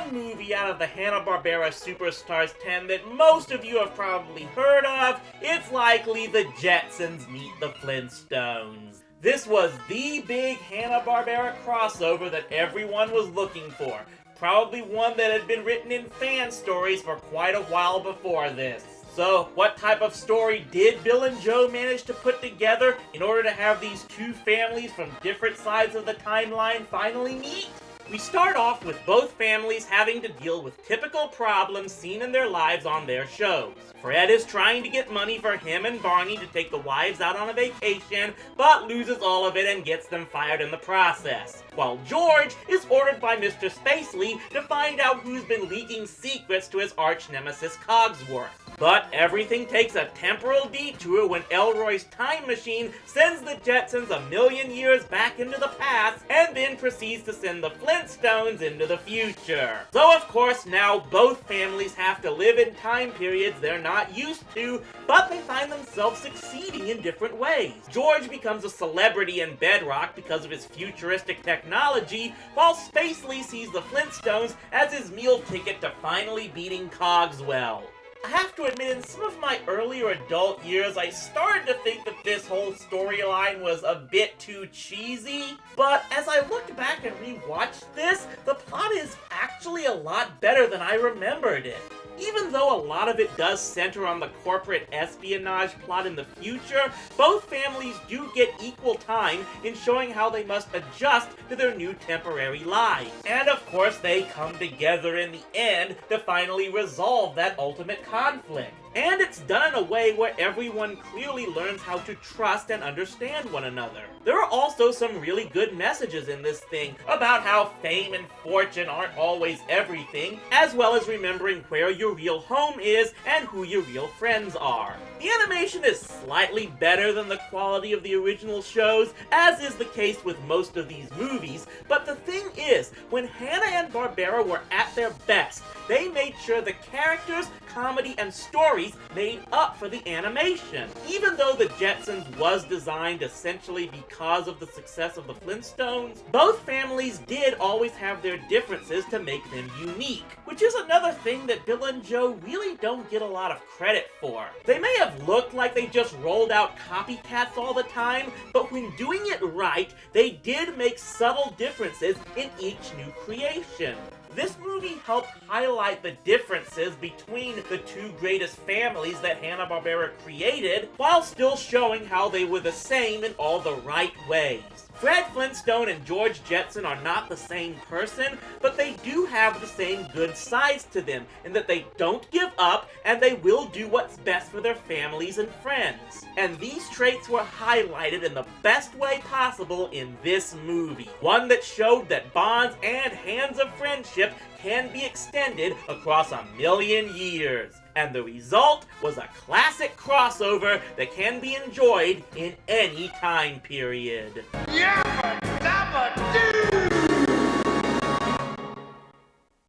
one movie out of the Hanna-Barbera Superstars 10 that most of you have probably heard of. It's likely the Jetsons meet the Flintstones. This was the big Hanna-Barbera crossover that everyone was looking for. Probably one that had been written in fan stories for quite a while before this. So, what type of story did Bill and Joe manage to put together in order to have these two families from different sides of the timeline finally meet? We start off with both families having to deal with typical problems seen in their lives on their shows. Fred is trying to get money for him and Barney to take the wives out on a vacation, but loses all of it and gets them fired in the process. While George is ordered by Mr. Spacely to find out who's been leaking secrets to his arch-nemesis Cogsworth. But everything takes a temporal detour when Elroy's time machine sends the Jetsons a million years back into the past and then proceeds to send the Flintstones into the future. So of course now both families have to live in time periods they're not used to, but they find themselves succeeding in different ways. George becomes a celebrity in Bedrock because of his futuristic technology, while Spacely sees the Flintstones as his meal ticket to finally beating Cogswell. I have to admit, in some of my earlier adult years, I started to think that this whole storyline was a bit too cheesy, but as I looked back and rewatched this, the plot is actually a lot better than I remembered it. Even though a lot of it does center on the corporate espionage plot in the future, both families do get equal time in showing how they must adjust to their new temporary lives. And of course, they come together in the end to finally resolve that ultimate conflict. And it's done in a way where everyone clearly learns how to trust and understand one another. There are also some really good messages in this thing about how fame and fortune aren't always everything, as well as remembering where your real home is and who your real friends are. The animation is slightly better than the quality of the original shows, as is the case with most of these movies, but the thing is, when Hanna and Barbera were at their best, they made sure the characters, comedy, and stories made up for the animation. Even though the Jetsons was designed essentially because of the success of the Flintstones, both families did always have their differences to make them unique, which is another thing that Bill and Joe really don't get a lot of credit for. They may have looked like they just rolled out copycats all the time, but when doing it right, they did make subtle differences in each new creation. This movie helped highlight the differences between the two greatest families that Hanna-Barbera created, while still showing how they were the same in all the right ways. Fred Flintstone and George Jetson are not the same person, but they do have the same good sides to them, in that they don't give up and they will do what's best for their families and friends. And these traits were highlighted in the best way possible in this movie. One that showed that bonds and hands of friendship can be extended across a million years. And the result was a classic crossover that can be enjoyed in any time period. Yeah!